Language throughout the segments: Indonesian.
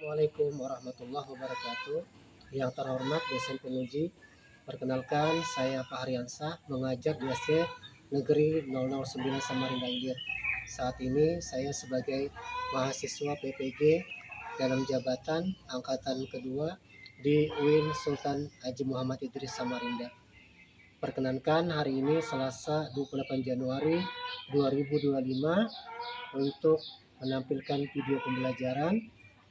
Assalamualaikum warahmatullahi wabarakatuh. Yang terhormat dosen penguji, perkenalkan saya Pak Haryansah, mengajar di SD Negeri 009 Samarinda Ilir. Saat ini saya sebagai mahasiswa PPG dalam jabatan angkatan kedua di UIN Sultan Haji Muhammad Idris Samarinda. Perkenankan hari ini Selasa 28 Januari 2025 untuk menampilkan video pembelajaran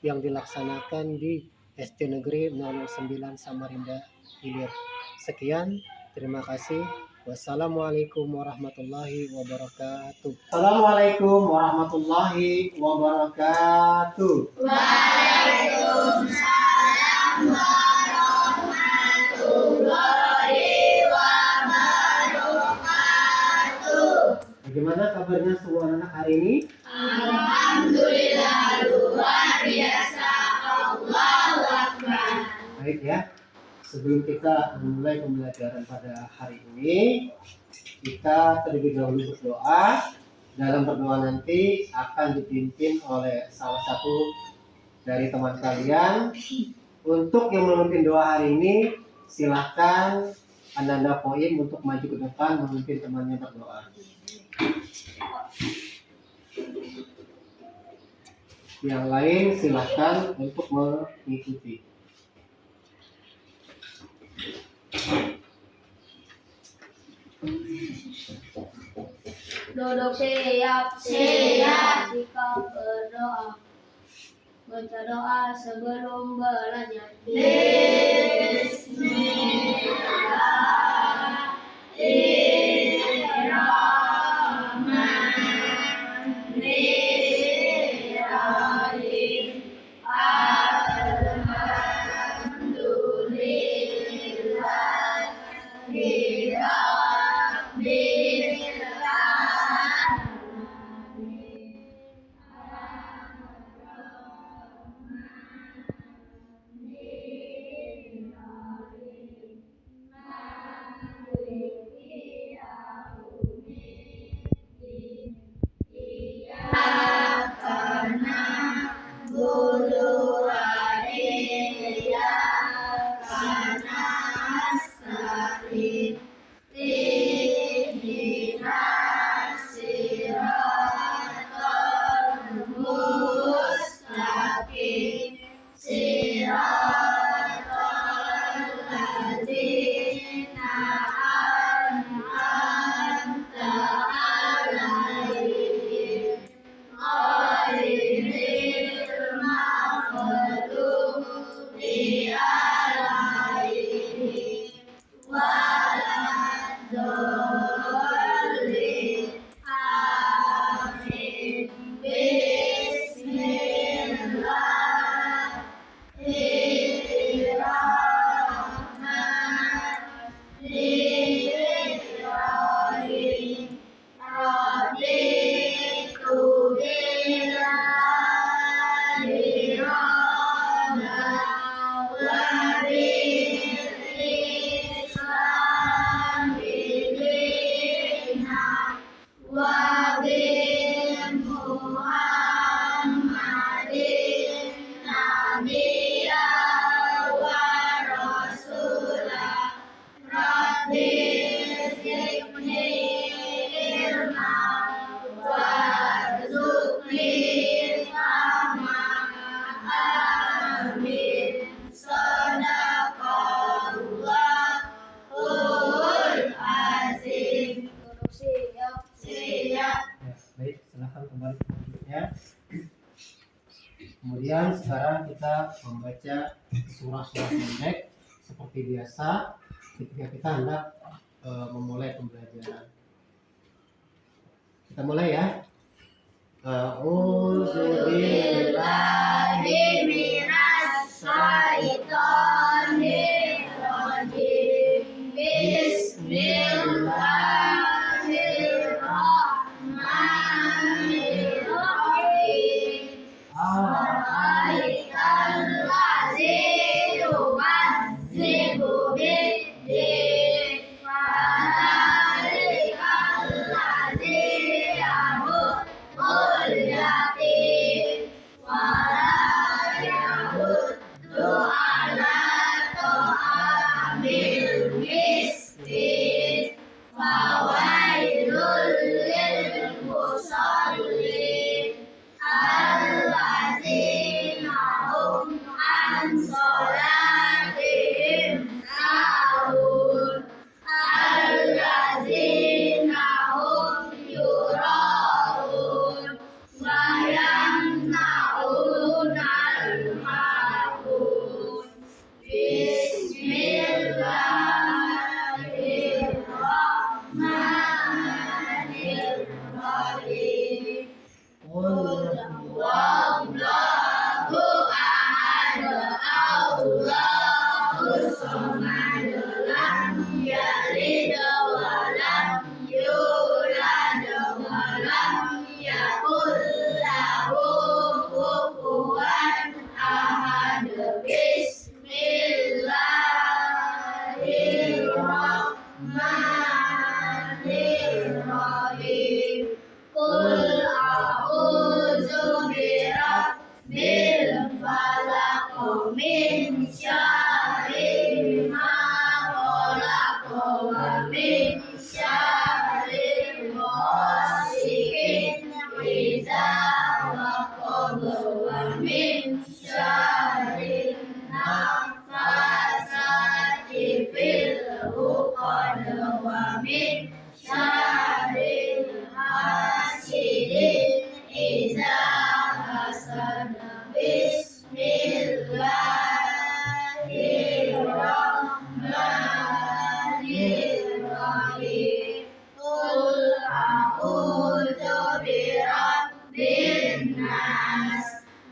yang dilaksanakan di SD Negeri 009 Samarinda Ilir. Sekian, terima kasih. Wassalamualaikum warahmatullahi wabarakatuh. Assalamualaikum warahmatullahi wabarakatuh. Waalaikumsalam warahmatullahi wabarakatuh. Bagaimana kabarnya semua anak hari ini? Alhamdulillah luar biasa. Allahu Akbar. Baik ya. Sebelum kita memulai pembelajaran pada hari ini, kita terlebih dahulu berdoa. Dalam berdoa nanti akan dipimpin oleh salah satu dari teman kalian. Untuk yang memimpin doa hari ini, silahkan Anda poin untuk maju ke depan memimpin temannya berdoa. Yang lain silahkan untuk mengikuti. Duduk siap. Sikap berdoa. Baca doa sebelum belajar. Bismillahirrahmanirrahim. Baik, silahkan kembali ke bukunya. Kemudian sekarang kita membaca surah-surah pendek seperti biasa ketika kita hendak memulai pembelajaran. Kita mulai ya. A'udzubillahi minasyaitonirrajim. Bismillahirrahmanirrahim. Ara'aital ladzi yukazzibu bid-din. Fadzalikal ladzi yad'ul yatim wa la ومن شر النفاثات في العقد ومن شر حاسد إذا حسد بسم الله الرحمن الرحيم قل أعوذ برب الناس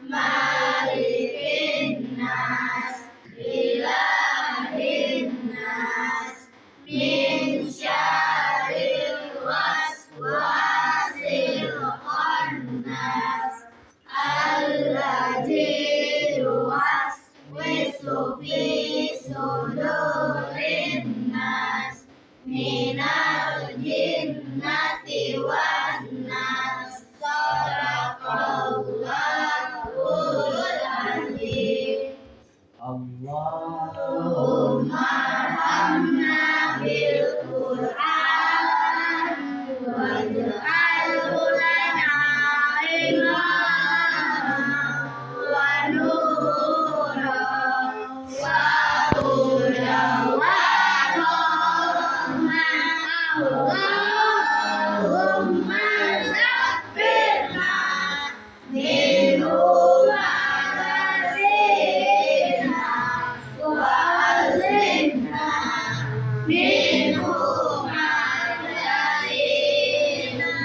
مالك الناس إله الناس من شر الوسواس الخناس الذي يوسوس في صدور الناس من الجنة والناس صدق الله العظيم اللهم ارحمنا بالقرآن واجعله لنا إماما ونورا وهدى ورحمة اللهم ذكرنا منه ما نسينا وعلمنا منه ما جهلنا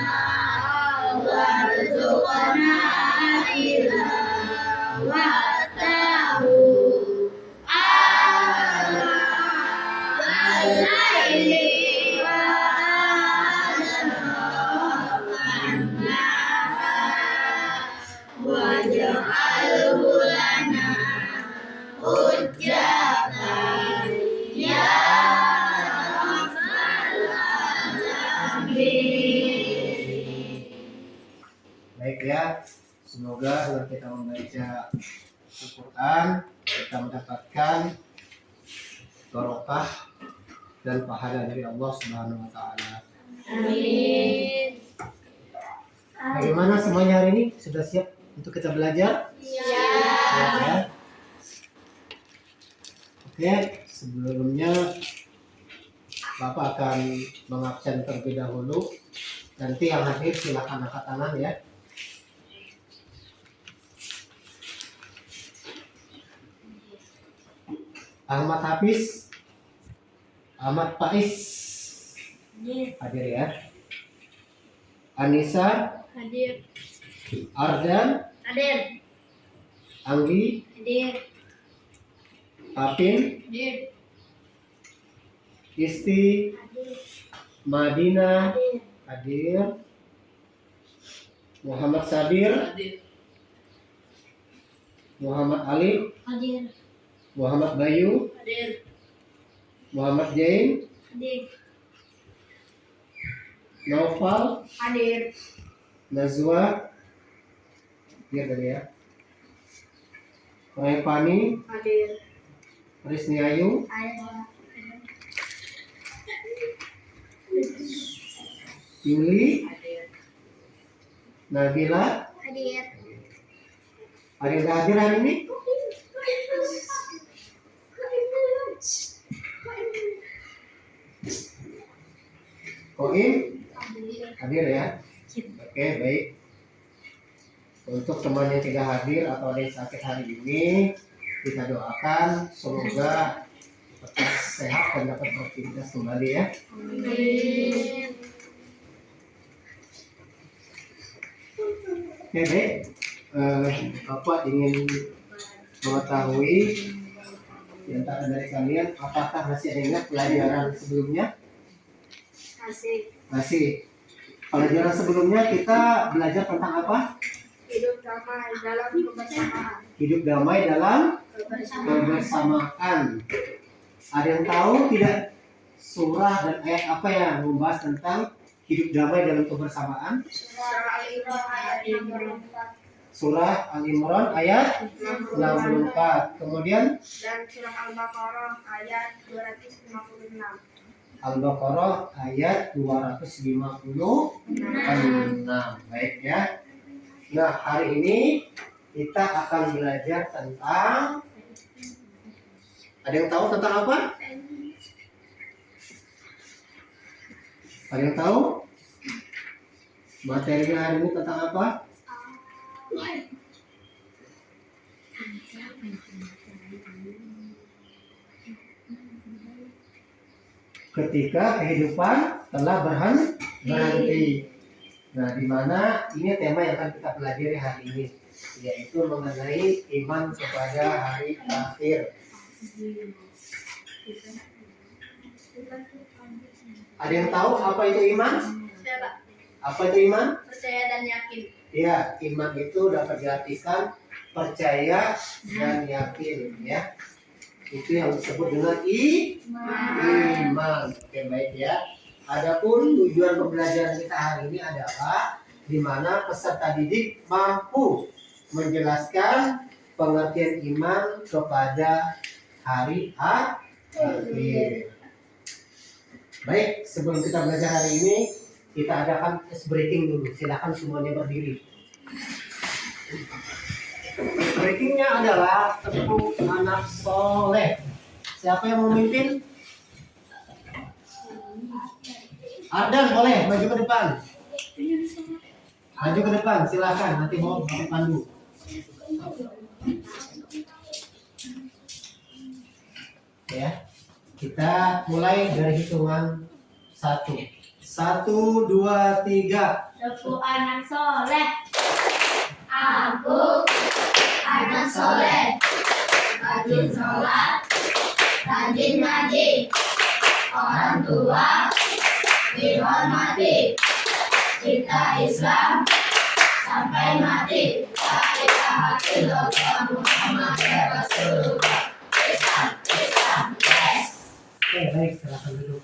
وارزقنا تلاوته آناء الليل وآناء النهار واجعله لنا حجة يا رب العالمين. Baik ya, semoga dengan kita membaca Al-Quran kita mendapatkan barokah dan pahala dari Allah Subhanahu wa Ta'ala. Amin. Bagaimana semuanya hari ini? Sudah siap untuk kita belajar? Siap ya? Oke, sebelumnya Bapak akan mengabsen terlebih dahulu. Nanti yang hadir silakan angkat tangan ya. Ahmad Hafiz, Ahmad Faiz hadir ya. Anissa, Hadir. Ardan, Hadir. Anggi, Hadir. Papin, Hadir. Isti, Hadir. Madinah Hadir. hadir, Muhammad Sabir, Muhammad Ali, Hadir. Muhammad Bayu, Hadir. Muhammad Jain, Hadir. Naufal, Hadir. Nazwa, dia tadi ya, Raifani, Hadir. Risni Ayu, Hadir. Yuli, Nabila, Hadir. ada yang nggak hadir hari ini? Koim, hadir ya? Oke, baik. Untuk teman yang tidak hadir atau ada yang sakit hari ini, kita doakan semoga tetap sehat dan dapat beraktivitas kembali ya. Amin. Oke, baik. Bapak ingin mengetahui di antara dari kalian apakah masih ada ingat pelajaran sebelumnya? Asik. Masih. Pelajaran sebelumnya kita belajar tentang apa? Hidup damai dalam kebersamaan. Hidup damai dalam kebersamaan. Ada yang tahu tidak surah dan ayat apa yang membahas tentang hidup damai dalam kebersamaan? Surah Al-Imran ayat 64 Surah Al-Imran ayat 64. Kemudian dan surah Al-Baqarah ayat 256. Al-Baqarah ayat 256. Baik ya. Nah, hari ini kita akan belajar tentang, ada yang tahu tentang apa? Ada yang tahu? Materinya hari ini tentang apa? Ketika kehidupan telah berhenti. Nah, di mana ini tema yang akan kita pelajari hari ini, yaitu mengenai iman kepada hari akhir. Ada yang tahu apa itu iman? Saya, Pak. Apa itu iman? Percaya dan yakin. Ya, iman itu dapat diartikan percaya dan yakin, ya. Itu yang disebut dengan iman. Oke, baik ya. Adapun tujuan pembelajaran kita hari ini adalah di mana peserta didik mampu menjelaskan pengertian iman kepada hari akhir. Baik, sebelum kita belajar hari ini, kita adakan ice breaking dulu. Silakan semuanya berdiri. Breakingnya adalah tepuk anak soleh. Siapa yang memimpin? Ardan, boleh maju ke depan. Maju ke depan, silakan. Nanti mau pandu. Ya, kita mulai dari hitungan 1. 1, 2, 3. Tepuk anak soleh. Aku anak soleh. Rajin sholat, rajin ngaji. Orang tua dihormati. Cinta Islam sampai mati. La ilaha illallah Muhammad Rasulullah. Islam, Islam, yes. Oke, baik, silakan duduk.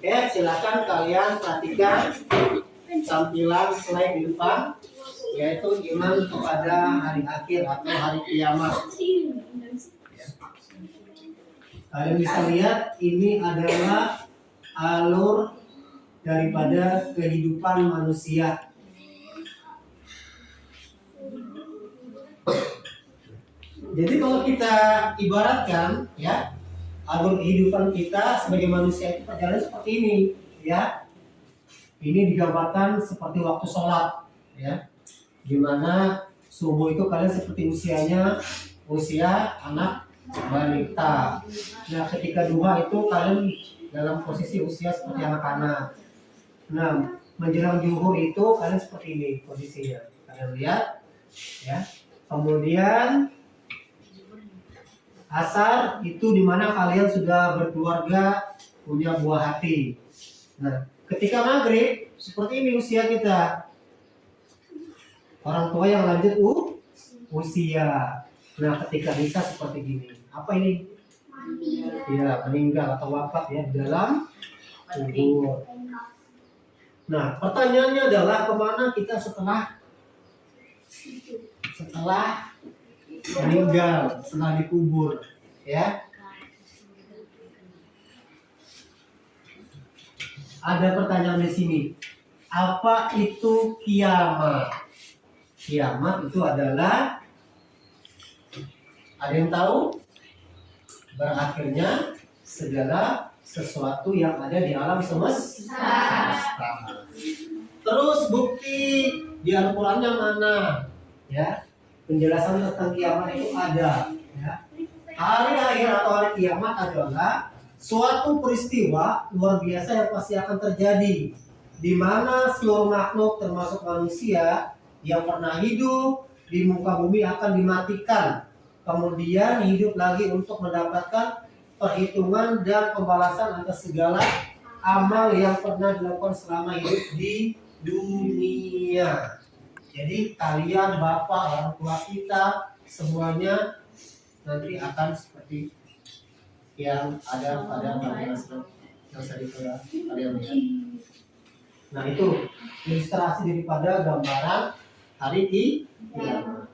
Oke, silakan kalian perhatikan tampilan slide di depan, yaitu iman kepada hari akhir atau hari kiamat. Kalian bisa lihat ini adalah alur daripada kehidupan manusia. Jadi kalau kita ibaratkan, ya, alur kehidupan kita sebagai manusia itu berjalan seperti ini, ya. Ini digambarkan seperti waktu sholat, ya, dimana subuh itu kalian seperti usia anak balita. Nah, ketika duha itu kalian dalam posisi usia seperti anak-anak. Nah, menjelang zuhur itu kalian seperti ini posisinya. Kalian lihat, ya. Kemudian asar itu dimana kalian sudah berkeluarga, punya buah hati. Nah, ketika maghrib seperti ini usia kita, orang tua yang lanjut usia. Nah, ketika isya seperti gini. Apa ini? Ya, meninggal atau wafat, ya, di dalam kubur. Nah, pertanyaannya adalah kemana kita setelah meninggal, setelah dikubur, ya? Ada pertanyaan di sini. Apa itu kiamat? Kiamat itu adalah, ada yang tahu? Berakhirnya segala sesuatu yang ada di alam semesta. Terus bukti di Al-Qur'annya mana? Ya, penjelasan tentang kiamat itu ada. Ya. Hari akhir atau hari kiamat adalah suatu peristiwa luar biasa yang pasti akan terjadi, di mana seluruh makhluk termasuk manusia yang pernah hidup di muka bumi akan dimatikan, kemudian hidup lagi untuk mendapatkan perhitungan dan pembalasan atas segala amal yang pernah dilakukan selama hidup di dunia. Jadi kalian, bapak, orang tua kita, semuanya nanti akan seperti yang ada pada naskah yang tadi kalian lihat. Nah, itu ilustrasi daripada gambaran hari kiamat.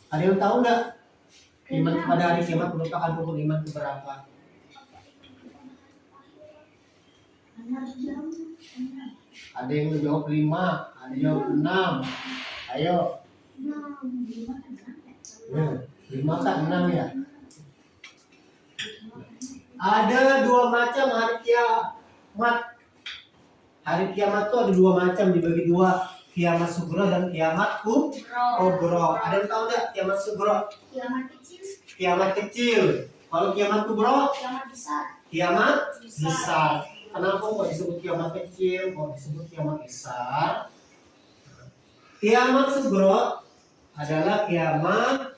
Ada yang tahu nggak iman kepada hari kiamat merupakan rukun iman keberapa? Ada yang jawab 5, ada yang jawab 6. Ayo. 5 kan 6 ya. Ada 2 macam hari kiamat. Hari kiamat itu ada 2 macam, dibagi 2. Kiamat sugro dan kiamat kubro. Ada yang tahu nggak kiamat sugro? Kiamat kecil. Kalau kiamat kubro? Kiamat besar. Kenapa kok disebut kiamat kecil? Kok disebut kiamat besar? Kiamat sugro adalah kiamat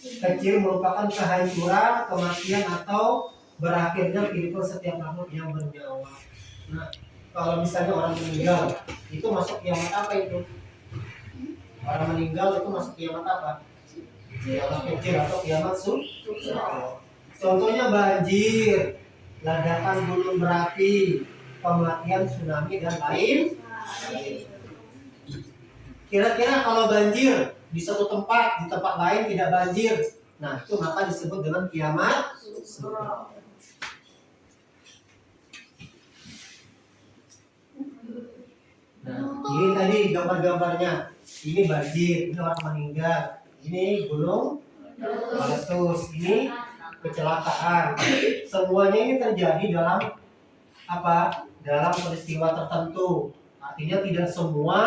kecil, merupakan kehancuran, kematian atau berakhirnya kehidupan setiap makhluk yang bernyawa. Nah, kalau misalnya orang meninggal, itu masuk kiamat apa itu? Orang meninggal itu masuk kiamat apa? Kiamat kecil atau kiamat sugro. Contohnya banjir, ledakan gunung berapi, kematian, tsunami, dan lain. Kira-kira kalau banjir di satu tempat, di tempat lain tidak banjir, nah itu maka disebut dengan kiamat sugro. Nah, ini tadi gambar-gambarnya. Ini banjir, ini orang meninggal, ini gunung meletus, ini kecelakaan. Semuanya ini terjadi dalam apa? Dalam peristiwa tertentu. Artinya tidak semua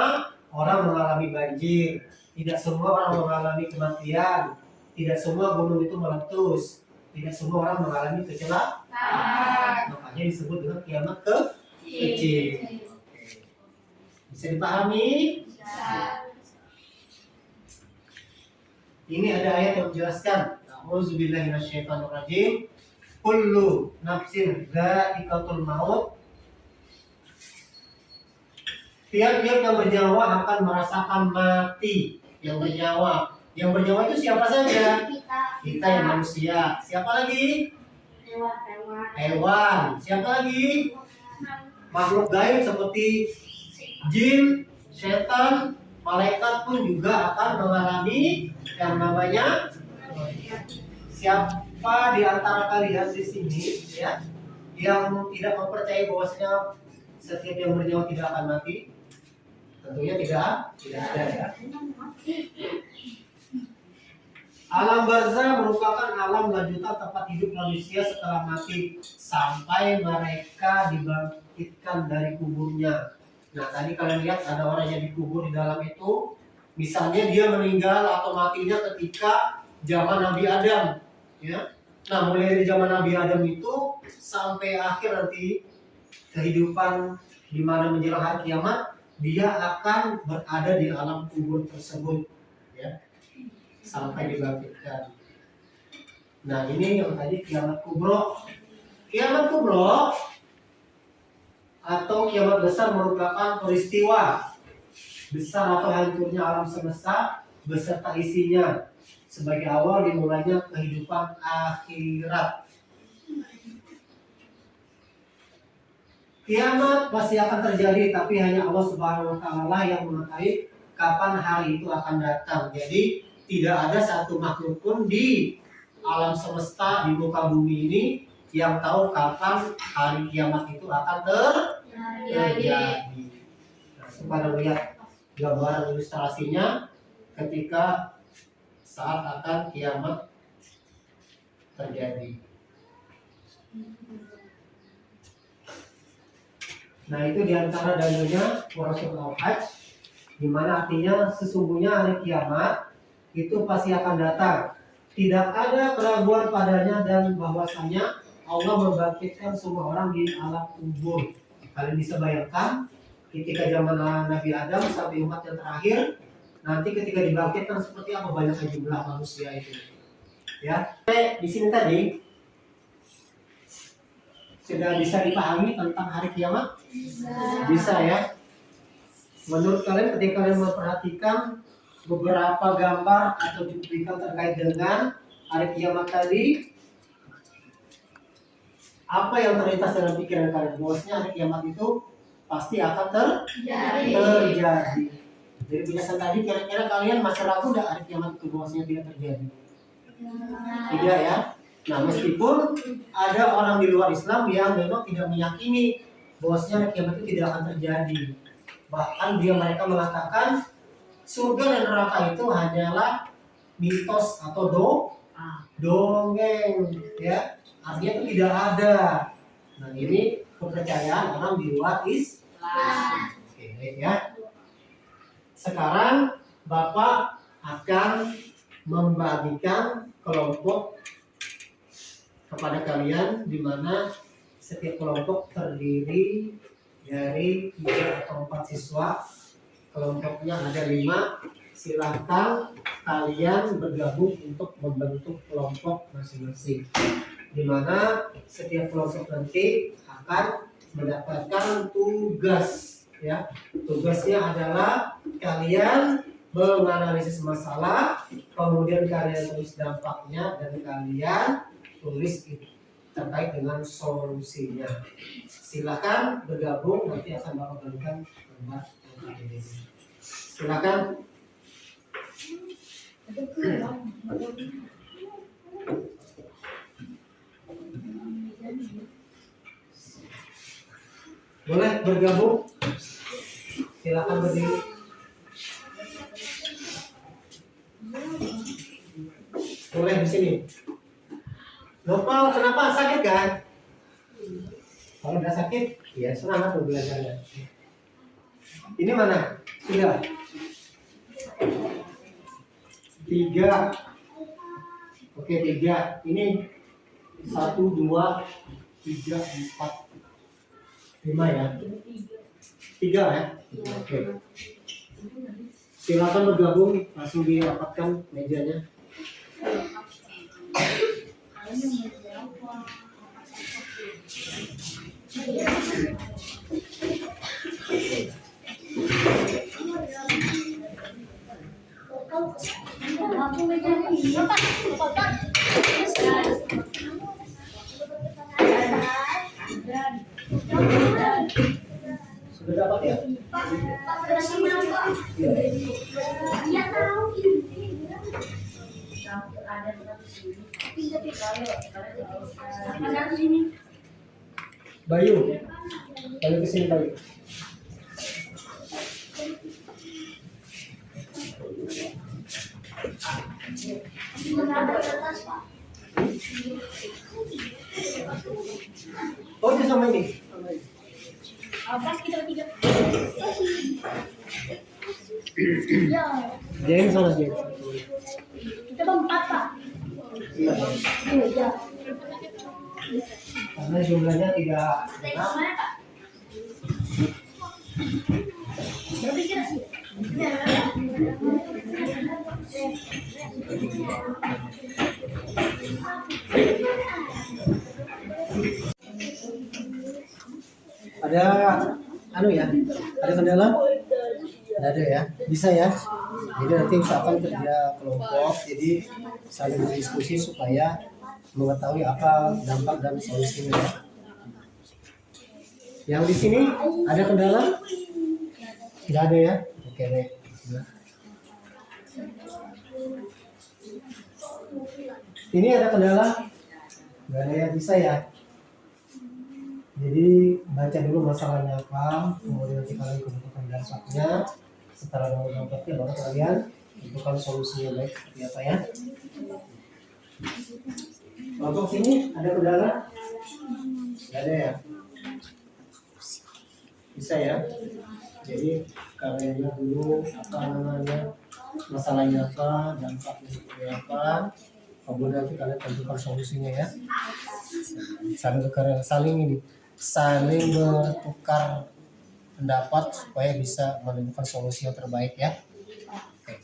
orang mengalami banjir, tidak semua orang mengalami kematian, tidak semua gunung itu meletus, tidak semua orang mengalami kecelakaan. Makanya disebut dengan kiamat kecil. Bisa dipahami? Ini ada ayat yang menjelaskan. A'udzubillahi minasyaitonirrajim. Kullu nafsin dha'iqatul maut. Tiap-tiap yang bernyawa akan merasakan mati. Yang bernyawa itu siapa saja? Kita yang manusia. Siapa lagi? Hewan. Siapa lagi? Makhluk gaib seperti jin, setan, malaikat pun juga akan mengalami yang namanya. Siapa di antara kalian di sini ya yang tidak mempercayai bahwasanya setiap yang bernyawa tidak akan mati? Tentunya tidak ada ya. Alam barzah merupakan alam lanjutan tempat hidup manusia setelah mati sampai mereka dibangkitkan dari kuburnya. Nah, tadi kalian lihat ada orang yang dikubur di dalam itu. Misalnya dia meninggal atau matinya ketika zaman Nabi Adam, ya. Nah, mulai dari zaman Nabi Adam itu sampai akhir nanti kehidupan di mana menjelang hari kiamat, dia akan berada di alam kubur tersebut, ya, sampai dibangkitkan. Nah, ini yang tadi kiamat kubro. Kiamat kubro atau kiamat besar merupakan peristiwa besar atau hancurnya alam semesta beserta isinya sebagai awal dimulainya kehidupan akhirat. Kiamat pasti akan terjadi, tapi hanya Allah Subhanahu wa Ta'ala yang mengetahui kapan hari itu akan datang. Jadi tidak ada satu makhluk pun di alam semesta di muka bumi ini yang tahu kapan hari kiamat itu akan terjadi. Nah, pada lihat gambaran ilustrasinya ketika saat akan kiamat terjadi. Nah, itu diantara dalilnya surah Al-Hajj, di mana artinya sesungguhnya hari kiamat itu pasti akan datang. Tidak ada keraguan padanya dan bahwasanya Allah membangkitkan semua orang di alam kubur. Kalian bisa bayangkan ketika zaman Nabi Adam sampai umat yang terakhir, nanti ketika dibangkitkan seperti apa banyaknya jumlah manusia itu. Ya, di sini tadi sudah bisa dipahami tentang hari kiamat? Bisa ya. Menurut kalian ketika kalian memperhatikan beberapa gambar atau cuplikan terkait dengan hari kiamat tadi, apa yang terlintas dalam pikiran kalian? Bahwasanya hari kiamat itu pasti akan terjadi. Dari penjelasan tadi, kira-kira kalian masih ragu nggak hari kiamat itu bahwasanya tidak terjadi? Tidak ya. Nah, meskipun ada orang di luar Islam yang memang tidak meyakini bahwasanya kiamat itu tidak akan terjadi. Bahkan mereka mengatakan surga dan neraka itu hanyalah mitos atau dongeng, ya, artinya itu tidak ada. Nah, ini kepercayaan orang di luar Islam. Oke, baik ya. Sekarang Bapak akan membagikan kelompok kepada kalian, di mana setiap kelompok terdiri dari 3 atau 4 siswa. Kelompoknya ada 5. Silahkan kalian bergabung untuk membentuk kelompok masing-masing, di mana setiap kelompok nanti akan mendapatkan tugas, ya. Tugasnya adalah kalian menganalisis masalah, kemudian kalian tulis dampaknya, dan kalian tulis terkait dengan solusinya. Silakan bergabung, nanti akan Bapak berikan gambar yang ini. Silakan. Boleh bergabung? Silakan berdiri. Boleh di sini. Nopal, kenapa sakit kan? Kalau udah sakit, ya semangat belajarnya. Ini mana? Sudah. 3. Oke, 3. Ini 1, 2, 3, 4, 5 ya. 3 ya. Oke. Silakan bergabung, langsung dirapatkan mejanya. Sudah dapat ya? Bayu, Bayu kesini Bayu. Oh, itu sama ini. Apa kita 3? James sama James. Kita 4, Pak. Iya. Iya. Karena jumlahnya tidak benar. Mana, Pak? Berapa kira sih? Ada ya? Ada kendala? Tidak ada ya? Bisa ya? Jadi nanti usahakan kerja kelompok, jadi saling berdiskusi supaya mengetahui apa dampak dan solusinya ya. Yang di sini ada kendala? Tidak ada ya? Oke deh. Ini ada kendala? Tidak ada ya? Bisa ya? Jadi baca dulu masalahnya apa, kemudian nanti kalian kumpulkan dampaknya. Setelah dampaknya baru kalian tentukan solusinya baik seperti apa ya. Kelompok sini ada kendala? Tidak ada ya? Bisa ya? Jadi kalian lihat dulu apa namanya, masalahnya apa, dampaknya seperti apa, kemudian nanti kalian tentukan solusinya ya. Saling bertukar pendapat supaya bisa menemukan solusi yang terbaik ya. Oke.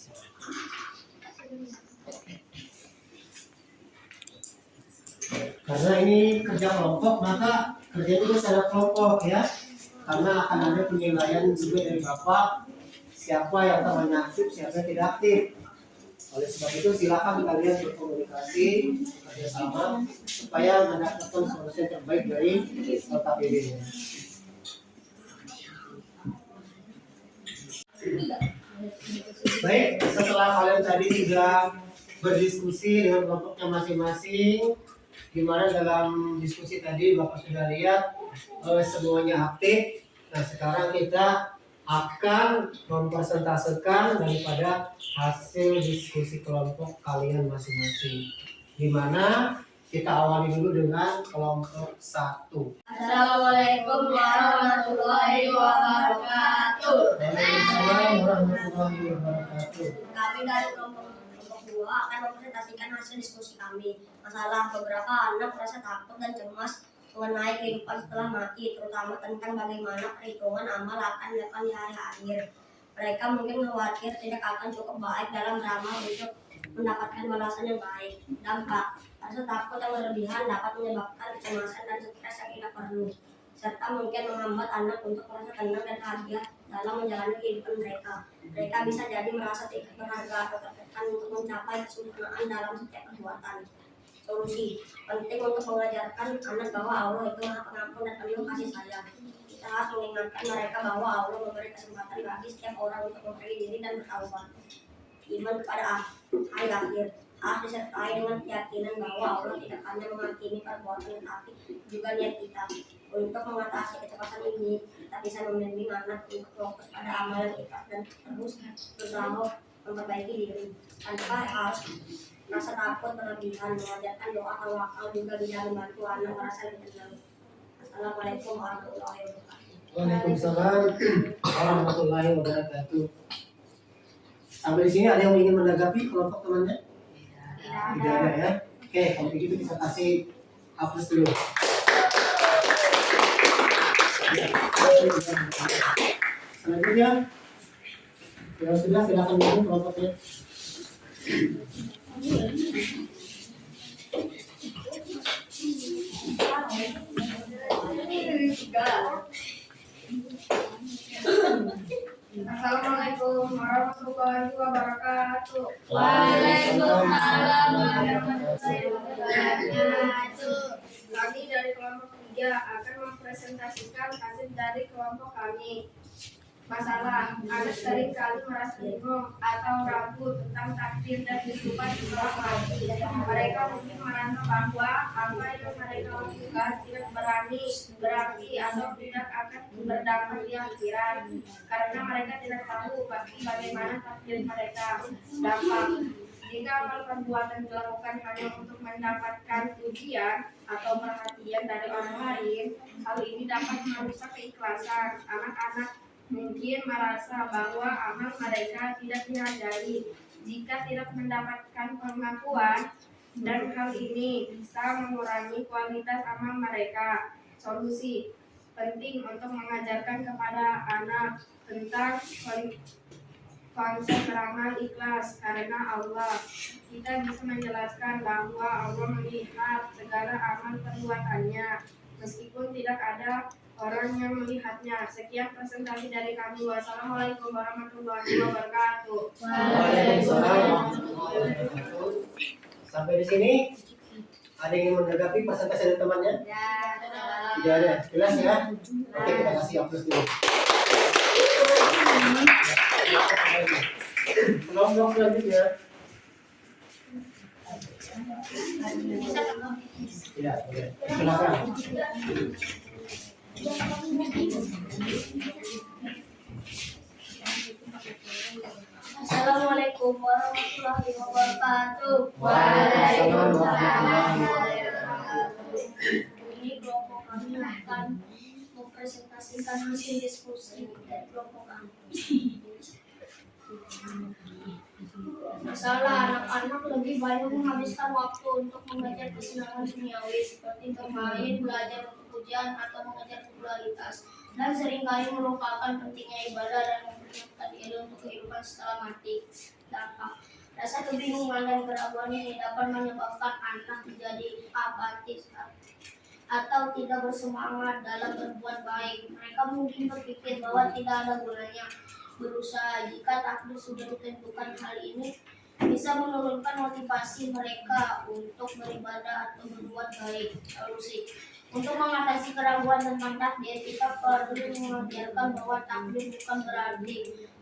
Karena ini kerja kelompok, maka kerja juga secara kelompok ya. Karena akan ada penilaian juga dari Bapak, siapa yang temannya aktif, siapa yang tidak aktif. Oleh sebab itu silakan kalian berkomunikasi kerjasama supaya mendapatkan solusi yang terbaik dari LKPD ini. Baik, setelah kalian tadi sudah berdiskusi dengan kelompoknya masing-masing, Gimana dalam diskusi tadi Bapak sudah lihat semuanya aktif. Nah sekarang kita akan mempresentasikan daripada hasil diskusi kelompok kalian masing-masing. Gimana kita awali dulu dengan kelompok 1. Assalamualaikum warahmatullahi wabarakatuh. Waalaikumsalam warahmatullahi wabarakatuh. Kami dari kelompok 2 akan mempresentasikan hasil diskusi kami. Masalah beberapa anak merasa takut dan cemas mengenai kehidupan setelah mati, terutama tentang bagaimana perhitungan amal akan dilakukan di hari akhir. Mereka mungkin khawatir tidak akan cukup baik dalam beramal untuk mendapatkan balasan yang baik. Dampak rasa takut yang berlebihan dapat menyebabkan kecemasan dan stres yang tidak perlu, serta mungkin menghambat anak untuk merasa tenang dan bahagia dalam menjalani kehidupan mereka. Mereka bisa jadi merasa tidak berharga atau tertekan untuk mencapai kesempurnaan dalam setiap perbuatan. Solusi penting untuk mengajarkan anak bahwa Allah itu Maha Pengampun dan penuh kasih sayang. Kita harus mengingatkan mereka bahwa Allah memberi kesempatan bagi setiap orang untuk memperbaiki diri dan bertaubat. Iman kepada hari akhir harus disertai dengan keyakinan bahwa Allah tidak hanya menghakimi perbuatan tetapi juga niat kita. Untuk mengatasi kecepatan ini, kita bisa membimbing anak untuk fokus pada amal yang ikhlas dan terus berusaha memperbaiki diri tanpa harus rasa takut berlebihan. Mengajarkan doa tawakal juga bisa membantu anak merasa lebih tenang. Assalamualaikum warahmatullahi wabarakatuh. Waalaikumsalam warahmatullahi wabarakatuh. Sampai di sini ada yang ingin menanggapi kelompok temannya? Tidak ada ya. Oke, kalau begitu kita kasih hapus dulu. Selanjutnya, yang sudah silakan dulu kelompoknya. Assalamualaikum warahmatullahi wabarakatuh. Waalaikumsalam warahmatullahi wabarakatuh. Kami dari kelompok 3 akan mempresentasikan hasil dari kelompok kami. Masalah, anak sering kali merasa bingung atau ragu tentang takdir dan kehidupan setelah mati. Mereka mungkin merasa bahwa apa yang mereka lakukan tidak berarti atau tidak akan berdampak di akhirat, karena mereka tidak tahu bagaimana takdir mereka. Dampak, jika amal perbuatan dilakukan hanya untuk mendapatkan pujian atau perhatian dari orang lain, hal ini dapat merusak keikhlasan. Anak-anak mungkin merasa bahwa amal mereka tidak dihargai jika tidak mendapatkan pengakuan, dan hal ini bisa mengurangi kualitas amal mereka. Solusi penting untuk mengajarkan kepada anak tentang konsep beramal ikhlas karena Allah. Kita bisa menjelaskan bahwa Allah melihat segala amal perbuatannya meskipun tidak ada orang yang melihatnya. Sekian presentasi dari kami. Wassalamualaikum warahmatullahi wabarakatuh. Waalaikumsalam warahmatullahi wabarakatuh. Sampai di sini ada yang menanggapi presentasi dari temannya? Tidak ada. Jelas ya? Oke, kita kasih hapus dulu. Kelompok selanjutnya. Ya, oke. Silakan. Assalamualaikum warahmatullahi wabarakatuh. Waalaikumsalam warahmatullahi wabarakatuh. Ini kelompok kami akan mempresentasikan hasil diskusi dari kelompok kami. Masalah, anak-anak lebih banyak menghabiskan waktu untuk mengejar kesenangan duniawi seperti bermain, belajar untuk ujian, atau mengejar popularitas, dan seringkali melupakan pentingnya ibadah dan mempersiapkan diri untuk kehidupan setelah mati. Dampak, rasa kebingungan dan keraguan ini dapat menyebabkan anak menjadi apatis atau tidak bersemangat dalam berbuat baik. Mereka mungkin berpikir bahwa tidak ada gunanya berusaha jika takdir sudah ditentukan. Hal ini bisa menurunkan motivasi mereka untuk beribadah atau berbuat baik. Solusi untuk mengatasi keraguan tentang takdir, kita perlu mengajarkan bahwa takdir bukan berarti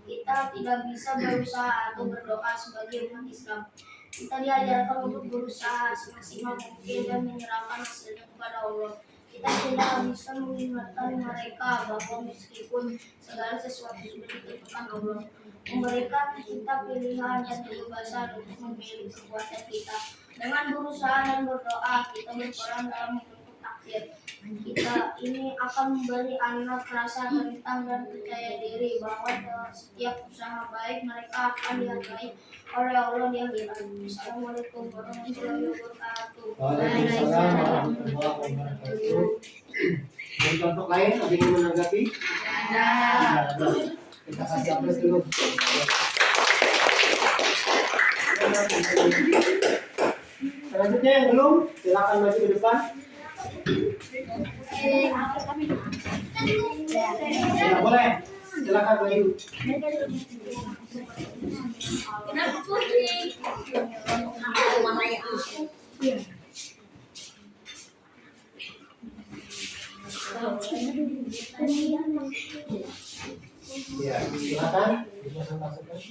kita tidak bisa berusaha atau berdoa. Sebagai umat Islam, Kita diajarkan untuk berusaha semaksimal mungkin dan menyerahkan hasilnya kepada Allah. Kita tidak bisa mengingatkan mereka bahwa meskipun segala sesuatu sudah ditentukan Allah, memberikan kita pilihan dan kebebasan untuk memilih kekuatan kita. Dengan berusaha dan berdoa, kita berperan dalam membentuk takdir. Kita ini akan memberi anak rasa tentang dan percaya diri bahwa setiap usaha baik mereka akan dihargai oleh Allah di akhirat. Assalamualaikum warahmatullahi wabarakatuh. Waalaikumsalam warahmatullahi wabarakatuh. Dan contoh lain ada yang menanggapi? Ada. Kita kasih aplaus dulu. Selanjutnya yang belum, silakan maju ke depan. Ya, boleh. Silakan maju. Kenapa Putri? Ya, silakan dipresentasikan.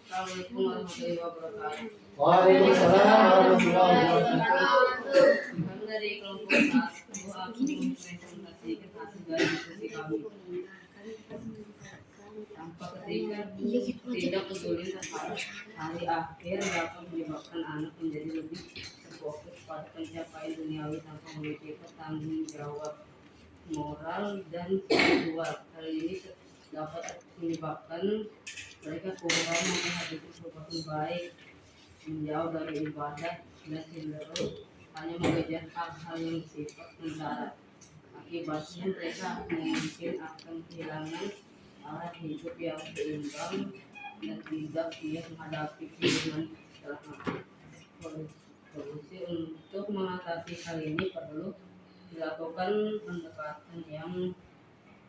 Assalamualaikum warahmatullahi wabarakatuh. Waalaikumsalam warahmatullahi wabarakatuh. Kami dari kelompok 1 akan mempresentasikan hasil dari diskusi kami. Tanpa ketika tidak peduli terhadap hari akhir dapat menyebabkan anak menjadi lebih terfokus pada pencapaian duniawi tanpa memiliki tanggung jawab moral dan spiritual. Hal ini dapat menyebabkan mereka kurang menghadapi perbuatan baik, menjauh dari ibadah dan cenderung hanya mengejar hal-hal yang bersifat sementara. Akibatnya mereka mungkin akan kehilangan arah hidup yang seimbang dan tidak siap menghadapi kehidupan setelah solusi untuk mengatasi hal ini perlu dilakukan pendekatan yang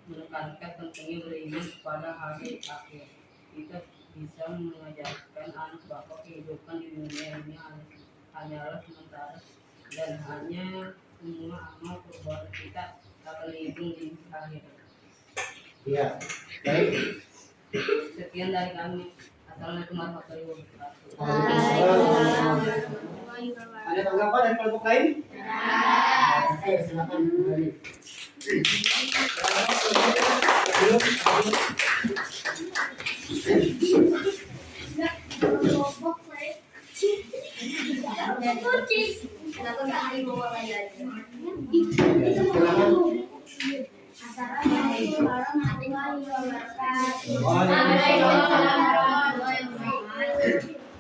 menekankan pentingnya beriman kepada hari akhir. Kita bisa mengajarkan anak bahwa kehidupan di dunia ini hanyalah sementara dan hanya semua amal perbuatan kita akan dihitung di akhirat. Ya, baik. Sekian dari kami. Assalamualaikum warahmatullahi wabarakatuh. Waalaikumsalam warahmatullahi wabarakatuh. Ada tanggapan dari kelompok lain? Oke, silakan kembali. Kenapa nggak hari bawa lagi? Silakan. Assalamualaikum warahmatullahi wabarakatuh. Waalaikumsalam.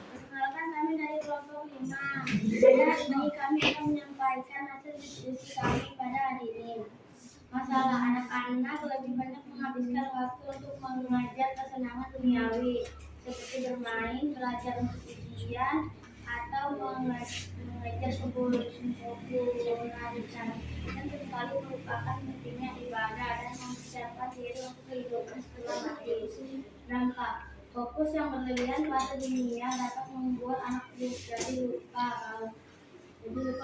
Perkenalkan kami dari kelompok 5. Pada ini kami akan menyampaikan hasil diskusi kami pada hari ini. Masalah anak-anak lebih banyak menghabiskan waktu untuk mengajar kesenangan duniawi seperti bermain, belajar untuk ujian, atau mengajar sempurna dan seringkali merupakan pentingnya ibadah dan mempersiapkan diri untuk kehidupan setelah mati. Dampak fokus yang berlebihan pada dunia dapat membuat anak jadi lupa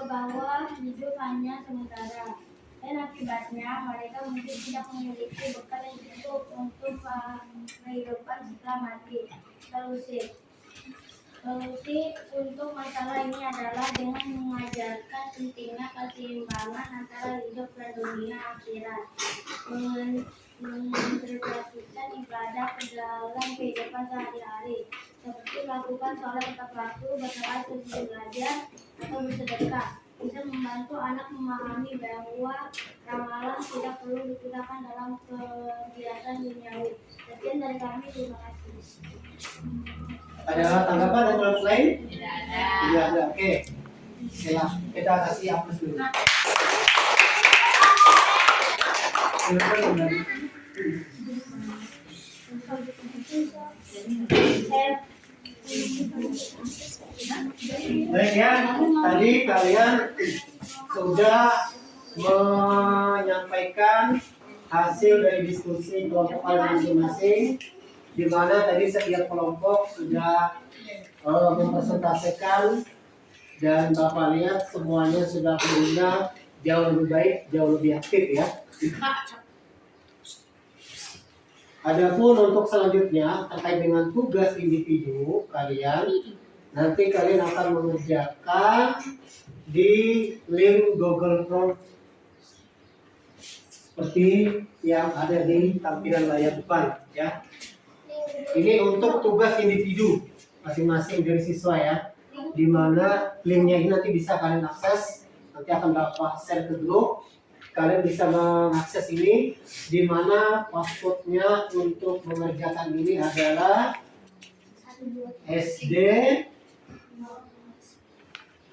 bahwa hidup hanya sementara, dan akibatnya mereka mungkin tidak memiliki bekal yang cukup untuk kehidupan setelah mati. Solusi untuk masalah ini adalah dengan mengajarkan pentingnya keseimbangan antara hidup dan dunia akhirat, mengintegrasikan ibadah ke dalam kehidupan sehari-hari, seperti melakukan sholat tepat waktu, berdoa sebelum belajar, atau bersedekah. Bisa membantu anak memahami bahwa ramalan tidak perlu digunakan dalam kegiatan duniawi. Sekian dari kami, terima kasih. Ada tanggapan dari kelompok lain? Tidak ada. Tidak ada. Oke. Silakan kita kasih aplaus dulu. Silakan kembali. Baik ya, tadi kalian sudah menyampaikan hasil dari diskusi kelompok kalian masing-masing, di mana tadi setiap kelompok sudah mempresentasikan, dan Bapak lihat semuanya sudah berguna jauh lebih baik, jauh lebih aktif ya. Adapun untuk selanjutnya terkait dengan tugas individu kalian, nanti kalian akan mengerjakan di link Google Form seperti yang ada di tampilan layar depan ya. Ini untuk tugas individu masing-masing dari siswa ya, dimana linknya ini nanti bisa kalian akses, nanti akan dapat share ke grup. Kalian bisa mengakses ini, dimana passwordnya untuk mengerjakan ini adalah SD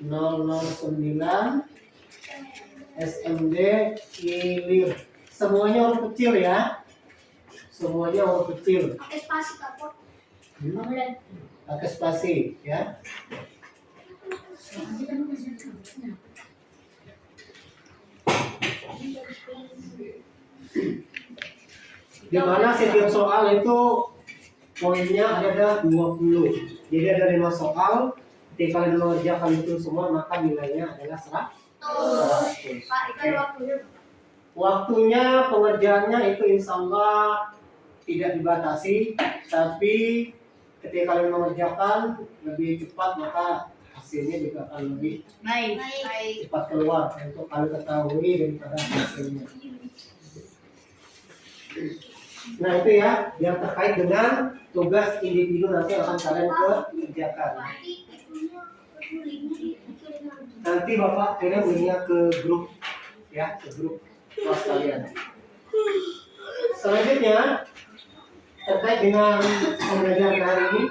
009 SMD Ilir. Semuanya huruf kecil ya, semuanya huruf kecil. Pakai spasi kapot. Pakai spasi ya. Di mana setiap soal itu poinnya ada 20. Jadi ada 5 soal. Ketika kalian mengerjakan itu semua maka nilainya adalah 100. Pak, itu waktunya. Waktunya pengerjaannya itu insya Allah tidak dibatasi, tapi ketika kalian mengerjakan lebih cepat maka hasilnya juga akan lebih Baik. cepat keluar untuk kalian ketahui daripada hasilnya. Nah itu ya yang terkait dengan tugas individu nanti akan kalian kerjakan. Nanti Bapak kirim linknya ke grup ya, ke grup kelas kalian. Selanjutnya terkait dengan pembelajaran hari ini,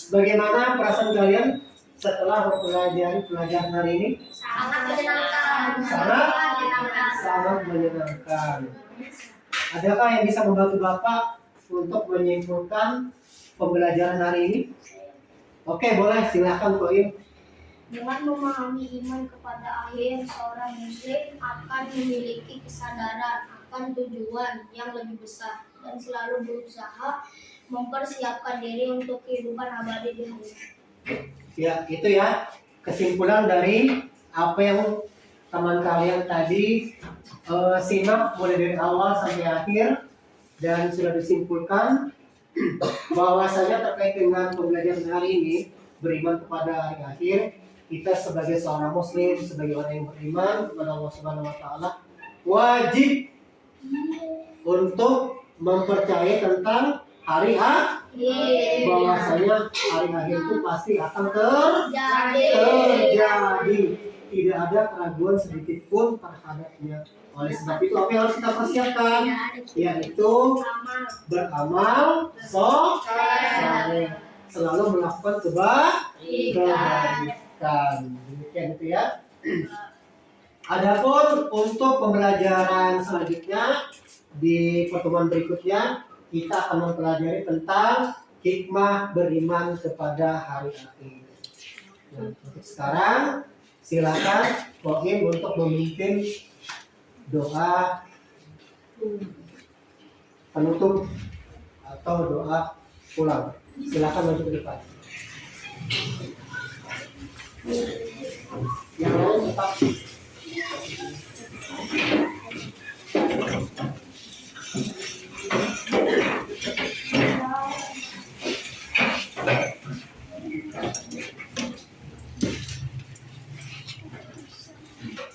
bagaimana perasaan kalian setelah mempelajari pelajaran hari ini? Sangat menyenangkan. Sangat menyenangkan. Adakah yang bisa membantu Bapak untuk menyimpulkan pembelajaran hari ini? Oke, boleh, silakan Ko Im. Dengan memahami iman kepada akhir, seorang muslim akan memiliki kesadaran akan tujuan yang lebih besar dan selalu berusaha mempersiapkan diri untuk kehidupan abadi di akhirat. Ya, itu ya kesimpulan dari apa yang teman kalian tadi simak mulai dari awal sampai akhir, dan sudah disimpulkan bahwasanya terkait dengan pembelajaran hari ini, beriman kepada hari akhir, kita sebagai seorang muslim, sebagai orang yang beriman kepada Allah Subhanahu wa taala, wajib untuk mempercayai tentang hari akhir, bahwasanya hari akhir itu pasti akan terjadi. Tidak ada keraguan sedikit pun terhadapnya. Oleh sebab itu apa yang harus kita persiapkan? Yaitu beramal soleh, selalu melakukan kebaikan. Demikian itu ya. Adapun untuk pembelajaran selanjutnya di pertemuan berikutnya kita akan mempelajari tentang hikmah beriman kepada hari akhir. Nah, untuk sekarang silakan Koim untuk memimpin doa penutup atau doa pulang. Silakan maju ke depan. Yang lain tetap.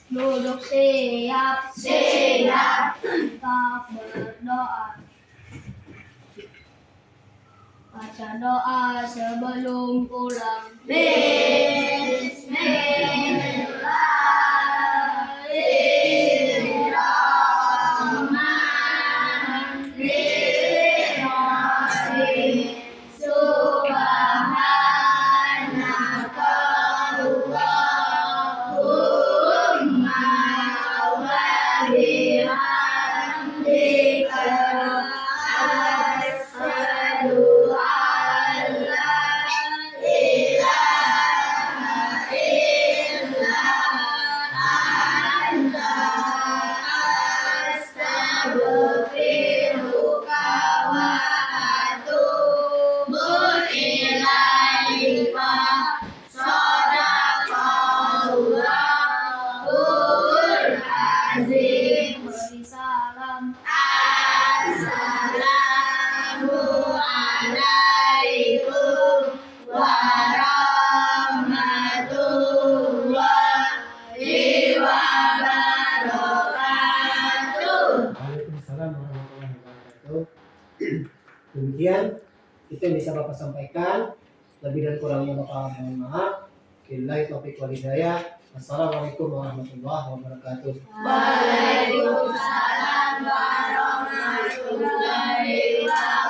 Duduk siap, kita berdoa. Baca doa sebelum pulang. Bismillahirrahmanirrahim. Subhanakallahumma wa bihamdika asyhadu an la ilaha illa anta astaghfiruka wa atubu ilaika. Shadaqallahul azim. Beri salam. Assalamualaikum. Assalamualaikum warahmatullahi Waalaikumsalam warahmatullahi wabarakatuh. Demikian itu yang bisa Bapak sampaikan. Lebih dan kurangnya Bapak mohon maaf. Billahi taufiq wal hidayah. Assalamualaikum warahmatullahi wabarakatuh. Waalaikumsalam warahmatullahi wabarakatuh.